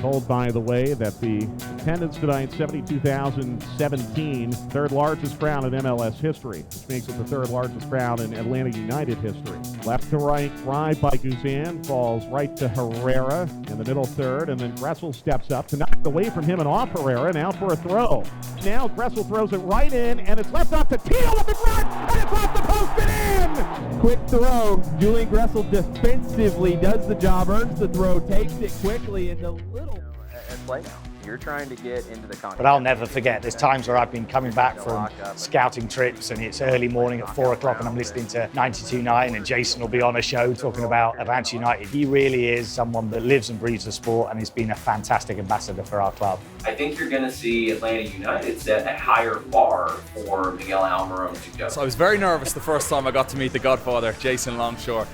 Told, by the way, that the attendance tonight, 72,017, third largest crowd in MLS history, which makes it the third largest crowd in Atlanta United history. Left to right, drive by Guzan, falls right to Herrera in the middle third, and then Gressel steps up to knock it away from him and off Herrera, now for a throw. Now Gressel throws it right in, and it's left off to Teal with the front, and it's off the post and in! Quick throw. Julian Gressel defensively does the job, earns the throw, takes it quickly into little. At play now. You're trying to get into the contact. But I'll never forget, there's times where I've been coming back from scouting trips and it's early morning at 4 o'clock and I'm listening to 92.9 and Jason will be on a show talking about Atlanta United. He really is someone that lives and breathes the sport and has been a fantastic ambassador for our club. I think you're going to see Atlanta United set a higher bar for Miguel Almiron to go. So I was very nervous the first time I got to meet the Godfather, Jason Longshore,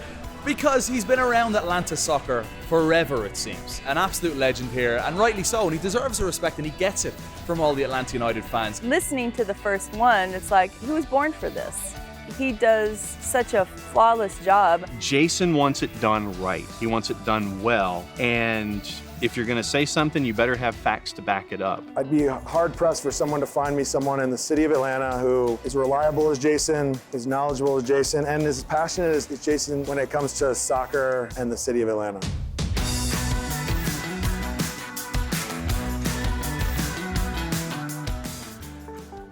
because he's been around Atlanta soccer forever, it seems. An absolute legend here, and rightly so, and he deserves the respect, and he gets it from all the Atlanta United fans. Listening to the first one, it's like, he was born for this. He does such a flawless job. Jason wants it done right. He wants it done well, and if you're going to say something, you better have facts to back it up. I'd be hard-pressed for someone to find me someone in the city of Atlanta who is reliable as Jason, is knowledgeable as Jason, and is as passionate as Jason when it comes to soccer and the city of Atlanta.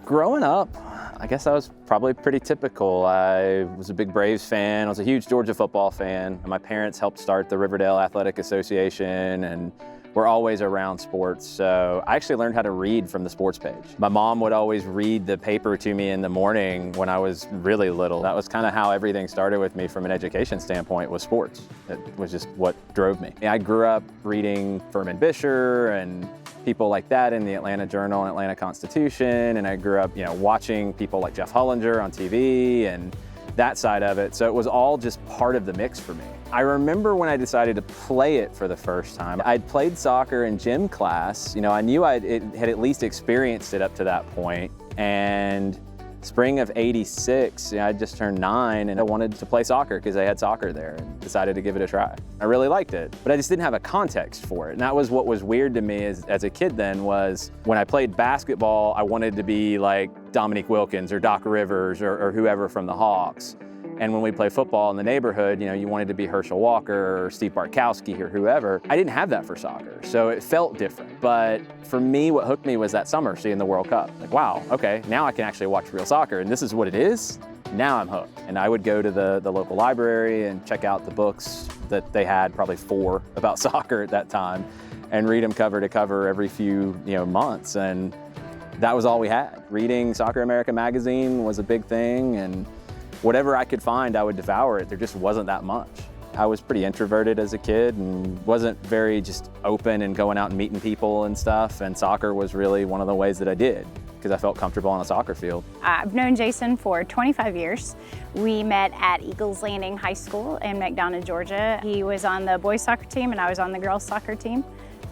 Growing up, I guess I was probably pretty typical. I was a big Braves fan. I was a huge Georgia football fan. My parents helped start the Riverdale Athletic Association and we're always around sports. So I actually learned how to read from the sports page. My mom would always read the paper to me in the morning when I was really little. That was kind of how everything started with me from an education standpoint, was sports. It was just what drove me. I grew up reading Furman Bisher and people like that in the Atlanta Journal and Atlanta Constitution, and I grew up, watching people like Jeff Hullinger on TV and that side of it. So it was all just part of the mix for me. I remember when I decided to play it for the first time. I'd played soccer in gym class. I knew I had at least experienced it up to that point. And spring of '86, I just turned 9 and I wanted to play soccer because they had soccer there and decided to give it a try. I really liked it, but I just didn't have a context for it. And that was what was weird to me as a kid then, was when I played basketball, I wanted to be like Dominique Wilkins or Doc Rivers or whoever from the Hawks. And when we play football in the neighborhood, you wanted to be Herschel Walker or Steve Bartkowski or whoever. I didn't have that for soccer, so it felt different. But for me, what hooked me was that summer seeing the World Cup. Like, wow, okay, now I can actually watch real soccer, and this is what it is. Now I'm hooked. And I would go to the local library and check out the books that they had, probably 4 about soccer at that time, and read them cover to cover every few months. And that was all we had. Reading Soccer America magazine was a big thing, and whatever I could find, I would devour it. There just wasn't that much. I was pretty introverted as a kid and wasn't very just open and going out and meeting people and stuff. And soccer was really one of the ways that I did, because I felt comfortable on a soccer field. I've known Jason for 25 years. We met at Eagles Landing High School in McDonough, Georgia. He was on the boys soccer team and I was on the girls soccer team.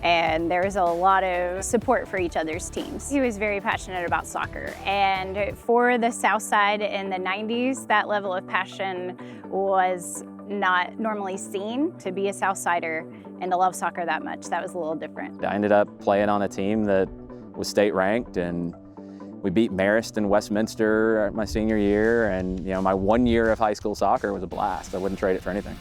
And there was a lot of support for each other's teams. He was very passionate about soccer. And for the South Side in the 90s, that level of passion was not normally seen. To be a South Sider and to love soccer that much, that was a little different. I ended up playing on a team that was state ranked, and we beat Marist and Westminster my senior year. And my 1 year of high school soccer was a blast. I wouldn't trade it for anything.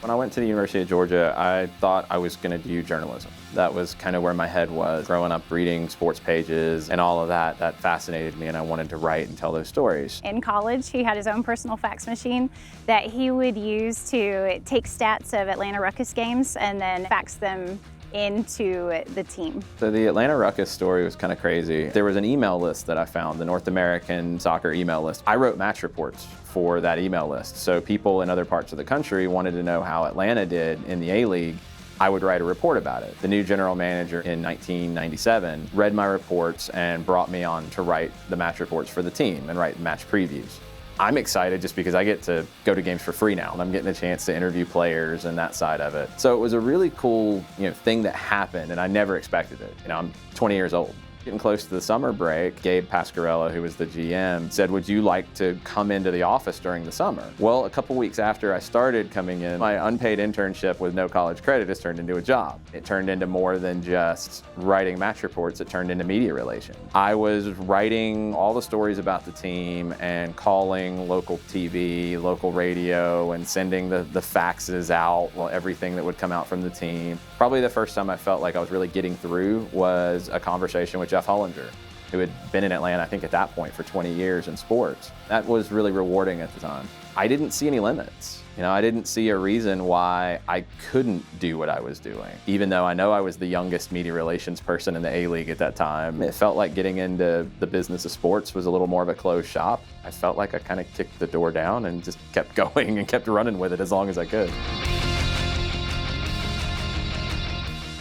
When I went to the University of Georgia, I thought I was going to do journalism. That was kind of where my head was. Growing up reading sports pages and all of that fascinated me, and I wanted to write and tell those stories. In college, he had his own personal fax machine that he would use to take stats of Atlanta Ruckus games and then fax them into the team. So the Atlanta Ruckus story was kind of crazy. There was an email list that I found, the North American Soccer email list. I wrote match reports for that email list. So people in other parts of the country wanted to know how Atlanta did in the A-League. I would write a report about it. The new general manager in 1997 read my reports and brought me on to write the match reports for the team and write match previews. I'm excited just because I get to go to games for free now. I'm getting a chance to interview players and that side of it. So it was a really cool, thing that happened, and I never expected it. I'm 20 years old. Getting close to the summer break, Gabe Pasquarello, who was the GM, said, would you like to come into the office during the summer? Well, a couple weeks after I started coming in, my unpaid internship with no college credit has turned into a job. It turned into more than just writing match reports, it turned into media relations. I was writing all the stories about the team and calling local TV, local radio, and sending the faxes out, everything that would come out from the team. Probably the first time I felt like I was really getting through was a conversation with Jeff Hullinger, who had been in Atlanta, I think at that point, for 20 years in sports. That was really rewarding at the time. I didn't see any limits. I didn't see a reason why I couldn't do what I was doing. Even though I know I was the youngest media relations person in the A-League at that time, it felt like getting into the business of sports was a little more of a closed shop. I felt like I kind of kicked the door down and just kept going and kept running with it as long as I could.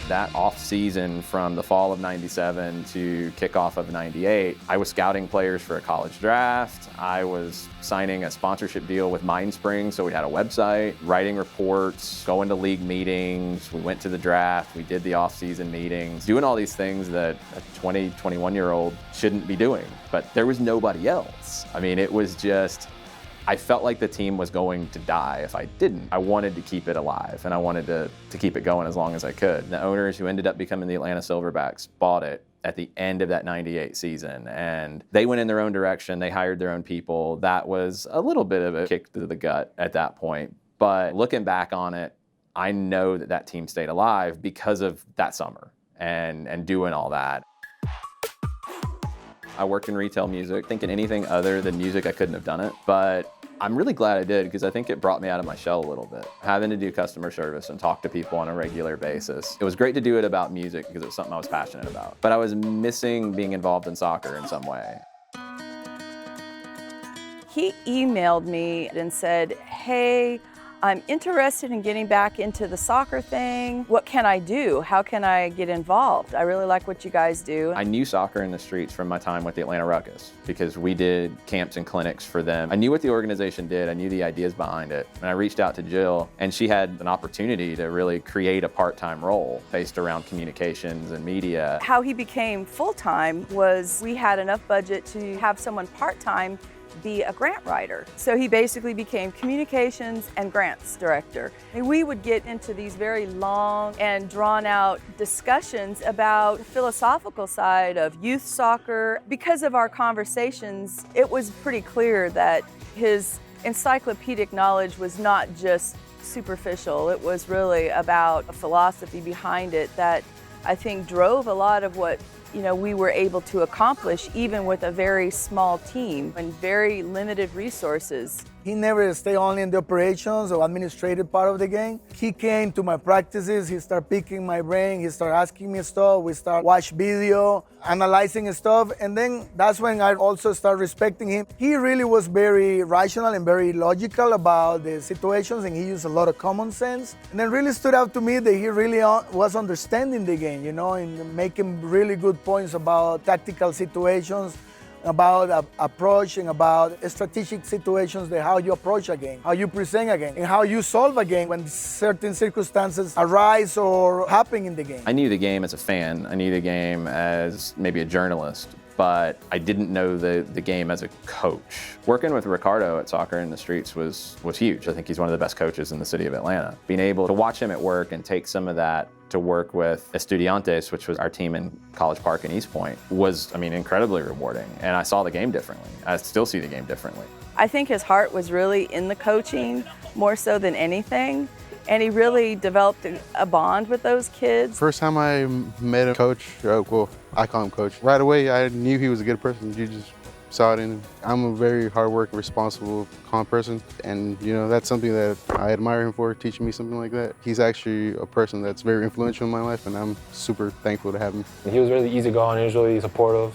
That off season from the fall of '97 to kickoff of '98, I was scouting players for a college draft. I was signing a sponsorship deal with Mindspring, so we had a website, writing reports, going to league meetings. We went to the draft. We did the off season meetings, doing all these things that a 20, 21-year-old shouldn't be doing. But there was nobody else. I mean, it was just, I felt like the team was going to die if I didn't. I wanted to keep it alive, and I wanted to keep it going as long as I could. The owners who ended up becoming the Atlanta Silverbacks bought it at the end of that '98 season, and they went in their own direction. They hired their own people. That was a little bit of a kick to the gut at that point. But looking back on it, I know that team stayed alive because of that summer and doing all that. I worked in retail music. Thinking anything other than music, I couldn't have done it. But I'm really glad I did, because I think it brought me out of my shell a little bit. Having to do customer service and talk to people on a regular basis. It was great to do it about music because it was something I was passionate about. But I was missing being involved in soccer in some way. He emailed me and said, hey, I'm interested in getting back into the soccer thing. What can I do? How can I get involved? I really like what you guys do. I knew soccer in the streets from my time with the Atlanta Ruckus because we did camps and clinics for them. I knew what the organization did. I knew the ideas behind it. And I reached out to Jill, and she had an opportunity to really create a part-time role based around communications and media. How he became full-time was we had enough budget to have someone part-time be a grant writer. So he basically became communications and grants director. And we would get into these very long and drawn out discussions about the philosophical side of youth soccer. Because of our conversations, it was pretty clear that his encyclopedic knowledge was not just superficial. It was really about a philosophy behind it that I think drove a lot of what we were able to accomplish, even with a very small team and very limited resources. He never stayed only in the operations or administrative part of the game. He came to my practices, he started picking my brain, he started asking me stuff, we started watch video, analyzing stuff, and then that's when I also started respecting him. He really was very rational and very logical about the situations, and he used a lot of common sense. And then really stood out to me that he really was understanding the game, and making really good points about tactical situations, about approach, and about strategic situations, how you approach a game, how you present a game, and how you solve a game when certain circumstances arise or happen in the game. I knew the game as a fan. I knew the game as maybe a journalist, but I didn't know the game as a coach. Working with Ricardo at Soccer in the Streets was huge. I think he's one of the best coaches in the city of Atlanta. Being able to watch him at work and take some of that to work with Estudiantes, which was our team in College Park and East Point, was, incredibly rewarding. And I saw the game differently. I still see the game differently. I think his heart was really in the coaching more so than anything. And he really developed a bond with those kids. First time I met a coach, I call him coach. Right away, I knew he was a good person. You just saw it in him. I'm a very hardworking, responsible, calm person. And, that's something that I admire him for, teaching me something like that. He's actually a person that's very influential in my life, and I'm super thankful to have him. He was really easygoing, he was really supportive.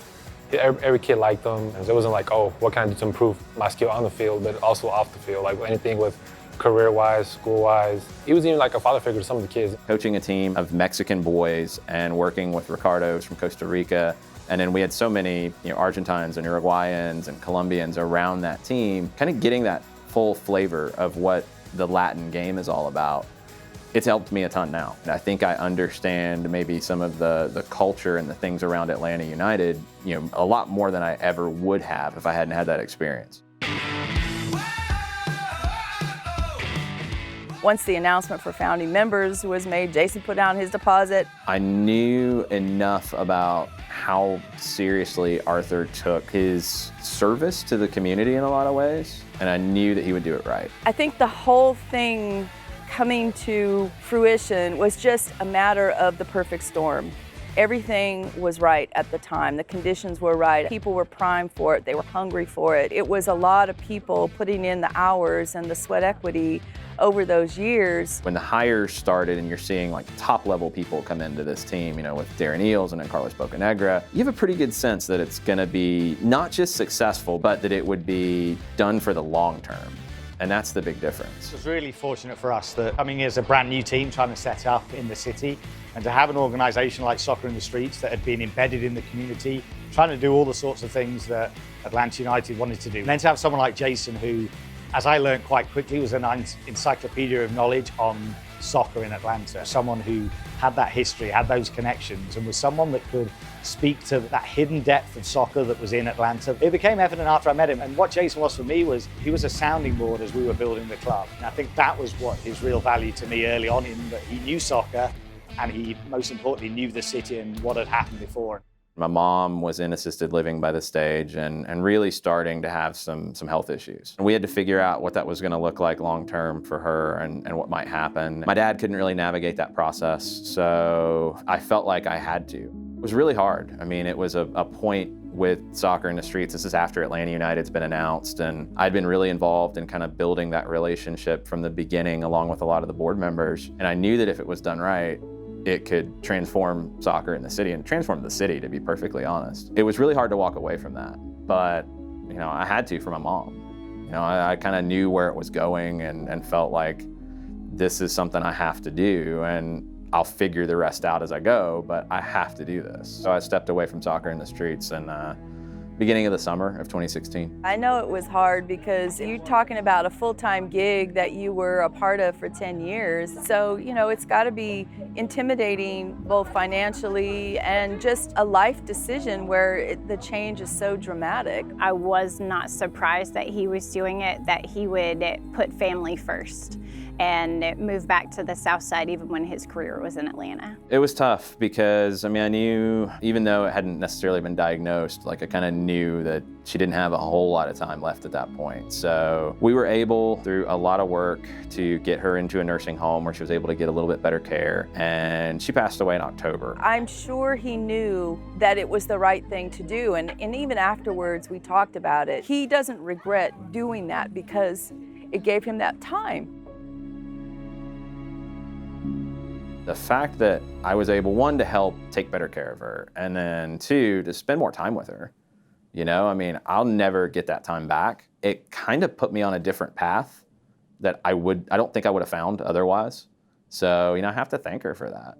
Every kid liked him. It wasn't like, oh, what can I do to improve my skill on the field, but also off the field, like anything with career-wise, school-wise. He was even like a father figure to some of the kids. Coaching a team of Mexican boys and working with Ricardo from Costa Rica, and then we had so many Argentines and Uruguayans and Colombians around that team, kind of getting that full flavor of what the Latin game is all about. It's helped me a ton now. And I think I understand maybe some of the culture and the things around Atlanta United, a lot more than I ever would have if I hadn't had that experience. Once the announcement for founding members was made, Jason put down his deposit. I knew enough about how seriously Arthur took his service to the community in a lot of ways, and I knew that he would do it right. I think the whole thing coming to fruition was just a matter of the perfect storm. Everything was right at the time. The conditions were right. People were primed for it. They were hungry for it. It was a lot of people putting in the hours and the sweat equity over those years. When the hires started and you're seeing like top level people come into this team, with Darren Eales and then Carlos Bocanegra, you have a pretty good sense that it's gonna be not just successful, but that it would be done for the long term. And that's the big difference. It was really fortunate for us that coming as a brand new team trying to set up in the city and to have an organization like Soccer in the Streets that had been embedded in the community, trying to do all the sorts of things that Atlanta United wanted to do. And then to have someone like Jason who, as I learned quite quickly, was an encyclopedia of knowledge on soccer in Atlanta. Someone who had that history, had those connections, and was someone that could speak to that hidden depth of soccer that was in Atlanta. It became evident after I met him, and what Jason was for me was he was a sounding board as we were building the club. And I think that was what his real value to me early on, in that he knew soccer and he, most importantly, knew the city and what had happened before. My mom was in assisted living by this stage and really starting to have some health issues. And we had to figure out what that was going to look like long term for her and what might happen. My dad couldn't really navigate that process, so I felt like I had to. It was really hard. I mean, it was a point with Soccer in the Streets. This is after Atlanta United's been announced, and I'd been really involved in kind of building that relationship from the beginning along with a lot of the board members. And I knew that if it was done right, it could transform soccer in the city and transform the city, to be perfectly honest. It was really hard to walk away from that, but I had to for my mom. I kind of knew where it was going and felt like this is something I have to do, and I'll figure the rest out as I go, but I have to do this. So I stepped away from Soccer in the Streets in beginning of the summer of 2016. I know it was hard because you're talking about a full-time gig that you were a part of for 10 years. So, it's got to be intimidating both financially and just a life decision where the change is so dramatic. I was not surprised that he was doing it, that he would put family first and move back to the South Side even when his career was in Atlanta. It was tough because, I knew, even though it hadn't necessarily been diagnosed, I kind of knew that she didn't have a whole lot of time left at that point. So we were able, through a lot of work, to get her into a nursing home where she was able to get a little bit better care, and she passed away in October. I'm sure he knew that it was the right thing to do, and even afterwards we talked about it. He doesn't regret doing that because it gave him that time. The fact that I was able, one, to help take better care of her, and then two, to spend more time with her. I'll never get that time back. It kind of put me on a different path that I don't think I would have found otherwise. So, I have to thank her for that.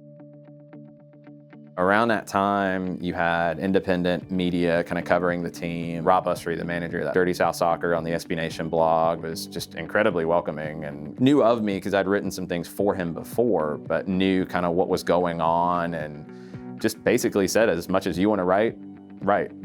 Around that time, you had independent media kind of covering the team. Rob Usry, the manager of Dirty South Soccer on the SB Nation blog, was just incredibly welcoming and knew of me because I'd written some things for him before, but knew kind of what was going on and just basically said, as much as you want to write.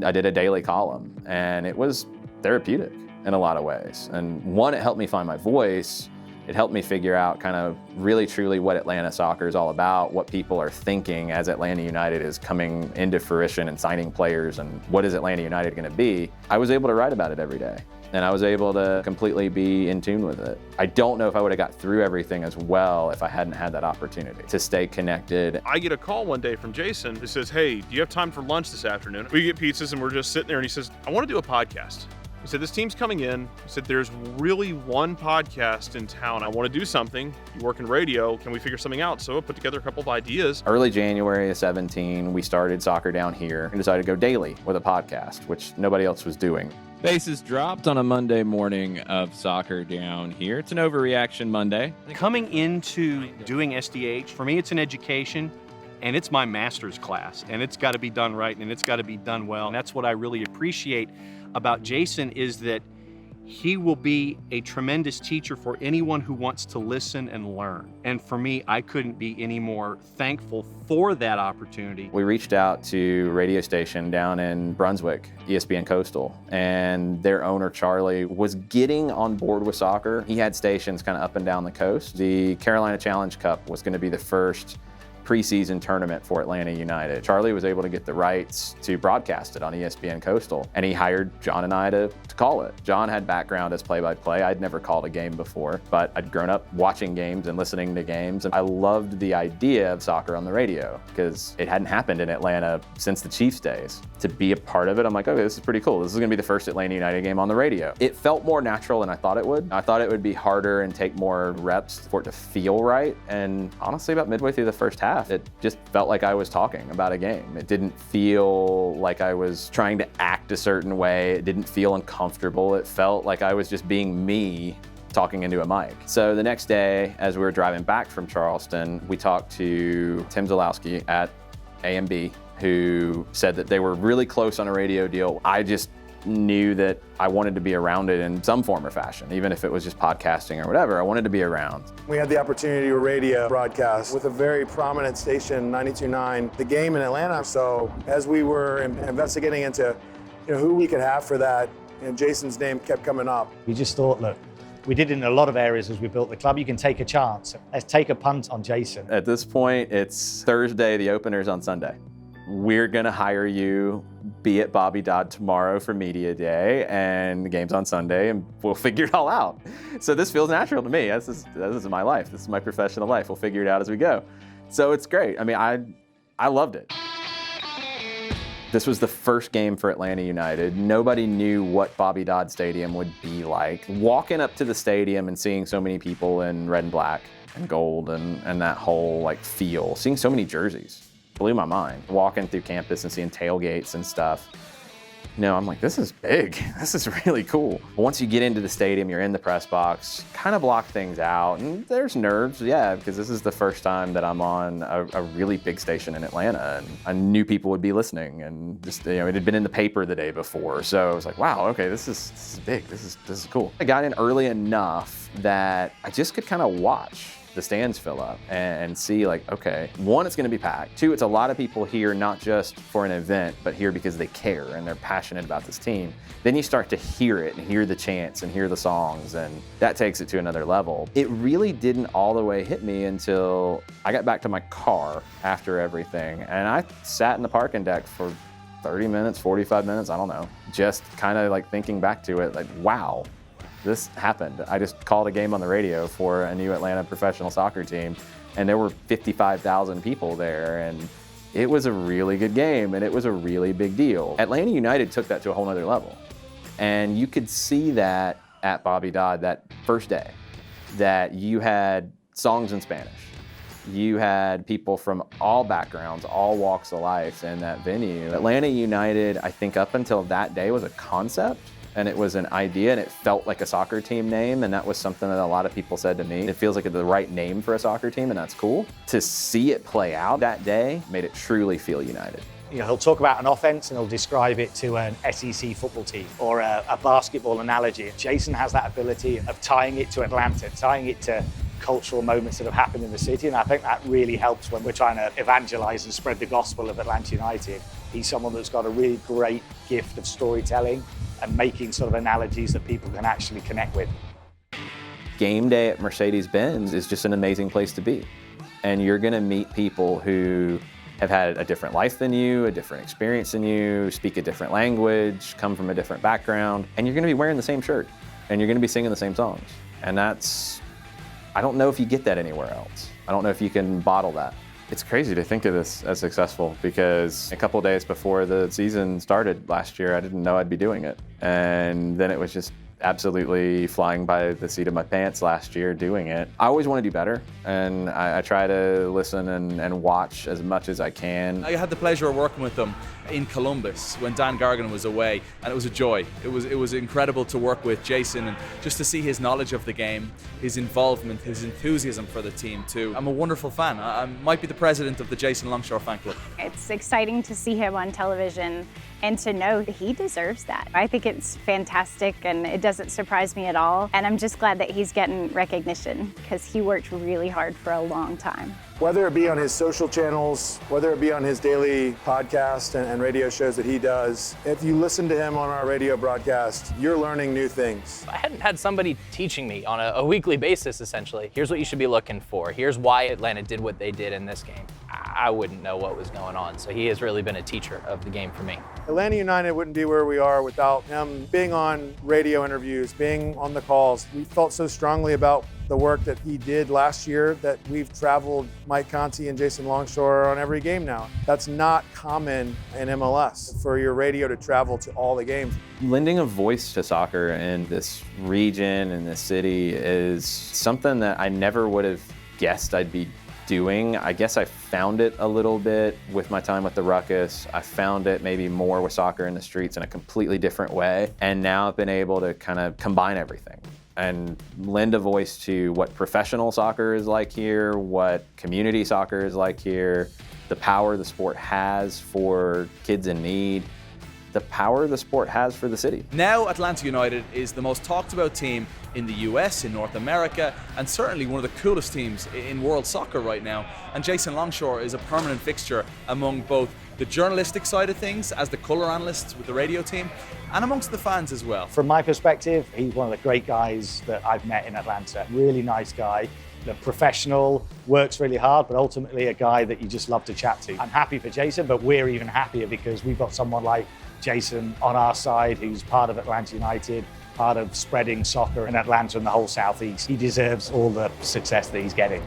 I did a daily column, and it was therapeutic in a lot of ways. And one, it helped me find my voice. It helped me figure out kind of really truly what Atlanta soccer is all about, what people are thinking as Atlanta United is coming into fruition and signing players, and what is Atlanta United going to be. I was able to write about it every day, and I was able to completely be in tune with it. I don't know if I would have got through everything as well if I hadn't had that opportunity to stay connected. I get a call one day from Jason who says, "Hey, do you have time for lunch this afternoon?" We get pizzas and we're just sitting there, and he says, "I want to do a podcast." He said, "This team's coming in." He said, "There's really one podcast in town. I want to do something. You work in radio. Can we figure something out?" So I put together a couple of ideas. Early January of 17, we started Soccer Down Here and decided to go daily with a podcast, which nobody else was doing. Bases dropped on a Monday morning of Soccer Down Here. It's an overreaction Monday. Coming into doing SDH, for me, it's an education. And it's my master's class, and it's got to be done right, and it's got to be done well. And that's what I really appreciate about Jason, is that He will be a tremendous teacher for anyone who wants to listen and learn. And for me, I couldn't be any more thankful for that opportunity. We reached out to a radio station down in Brunswick, ESPN Coastal, and their owner, Charlie, was getting on board with soccer. He had stations kind of up and down the coast. The Carolina Challenge Cup was going to be the first preseason tournament for Atlanta United. Charlie was able to get the rights to broadcast it on ESPN Coastal, and he hired John and I to call it. John had background as play-by-play. I'd never called a game before, but I'd grown up watching games and listening to games, and I loved the idea of soccer on the radio because it hadn't happened in Atlanta since the Chiefs days. To be a part of it, I'm like, okay, this is pretty cool. This is gonna be the first Atlanta United game on the radio. It felt more natural than I thought it would. I thought it would be harder and take more reps for it to feel right, and honestly, about midway through the first half, it just felt like I was talking about a game. It didn't feel like I was trying to act a certain way. It didn't feel uncomfortable. It felt like I was just being me talking into a mic. So the next day, as we were driving back from Charleston, we talked to Tim Zalowski at AMB, who said that they were really close on a radio deal. I just knew that I wanted to be around it in some form or fashion, even if it was just podcasting or whatever. I wanted to be around. We had the opportunity to radio broadcast with a very prominent station, 92.9, the game in Atlanta. So as we were investigating into who we could have for that, Jason's name kept coming up. We just thought, look, we did it in a lot of areas as we built the club. You can take a chance. Let's take a punt on Jason. At this point, it's Thursday, the opener's on Sunday. We're gonna hire you, be at Bobby Dodd tomorrow for media day, and the game's on Sunday, and we'll figure it all out. So this feels natural to me. This is my life. This is my professional life. We'll figure it out as we go. So it's great. I mean, I loved it. This was the first game for Atlanta United. Nobody knew what Bobby Dodd Stadium would be like. Walking up to the stadium and seeing so many people in red and black and gold and that whole feel, seeing so many jerseys, blew my mind. Walking through campus and seeing tailgates and stuff, I'm like, this is big. This is really cool. Once you get into the stadium, you're in the press box, kind of block things out, and there's nerves, yeah, because this is the first time that I'm on a really big station in Atlanta, and I knew people would be listening, and just, it had been in the paper the day before, so I was like, wow, okay, this is big. This is cool. I got in early enough that I just could kind of watch the stands fill up and see okay, one, it's gonna be packed. Two, it's a lot of people here, not just for an event, but here because they care and they're passionate about this team. Then you start to hear it and hear the chants and hear the songs, and that takes it to another level. It really didn't all the way hit me until I got back to my car after everything, and I sat in the parking deck for 30 minutes, 45 minutes, I don't know, just kind of thinking back to it, wow, this happened. I just called a game on the radio for a new Atlanta professional soccer team, and there were 55,000 people there, and it was a really good game, and it was a really big deal. Atlanta United took that to a whole nother level, and you could see that at Bobby Dodd that first day, that you had songs in Spanish. You had people from all backgrounds, all walks of life in that venue. Atlanta United, I think up until that day, was a concept. And it was an idea, and it felt like a soccer team name, and that was something that a lot of people said to me. It feels like the right name for a soccer team, and that's cool. To see it play out that day made it truly feel united. He'll talk about an offense and he'll describe it to an SEC football team or a basketball analogy. Jason has that ability of tying it to Atlanta, tying it to cultural moments that have happened in the city, and I think that really helps when we're trying to evangelize and spread the gospel of Atlanta United. He's someone that's got a really great gift of storytelling and making sort of analogies that people can actually connect with. Game day at Mercedes-Benz is just an amazing place to be. And you're gonna meet people who have had a different life than you, a different experience than you, speak a different language, come from a different background, and you're gonna be wearing the same shirt, and you're gonna be singing the same songs. And I don't know if you get that anywhere else. I don't know if you can bottle that. It's crazy to think of this as successful because a couple of days before the season started last year, I didn't know I'd be doing it. And then it was just absolutely flying by the seat of my pants last year doing it. I always want to do better, and I try to listen and watch as much as I can. I had the pleasure of working with them in Columbus when Dan Gargan was away, and it was a joy. It was incredible to work with Jason and just to see his knowledge of the game, his involvement, his enthusiasm for the team too. I'm a wonderful fan. I might be the president of the Jason Longshore fan club. It's exciting to see him on television and to know that he deserves that. I think it's fantastic, and it doesn't doesn't surprise me at all. And I'm just glad that he's getting recognition because he worked really hard for a long time. Whether it be on his social channels, whether it be on his daily podcast and radio shows that he does, if you listen to him on our radio broadcast, you're learning new things. I hadn't had somebody teaching me on a weekly basis, essentially. Here's what you should be looking for. Here's why Atlanta did what they did in this game. I wouldn't know what was going on, so he has really been a teacher of the game for me. Atlanta United wouldn't be where we are without him being on radio interviews, being on the calls. We felt so strongly about the work that he did last year that we've traveled Mike Conti and Jason Longshore on every game now. That's not common in MLS for your radio to travel to all the games. Lending a voice to soccer in this region, in this city, is something that I never would have guessed I'd be doing. I guess I found it a little bit with my time with the Ruckus. I found it maybe more with Soccer in the Streets in a completely different way. And now I've been able to kind of combine everything and lend a voice to what professional soccer is like here, what community soccer is like here, the power the sport has for kids in need, the power the sport has for the city. Now Atlanta United is the most talked about team in the US, in North America, and certainly one of the coolest teams in world soccer right now. And Jason Longshore is a permanent fixture among both the journalistic side of things as the colour analysts with the radio team and amongst the fans as well. From my perspective, he's one of the great guys that I've met in Atlanta. Really nice guy, professional, works really hard, but ultimately a guy that you just love to chat to. I'm happy for Jason, but we're even happier because we've got someone like Jason on our side who's part of Atlanta United, part of spreading soccer in Atlanta and the whole Southeast. He deserves all the success that he's getting.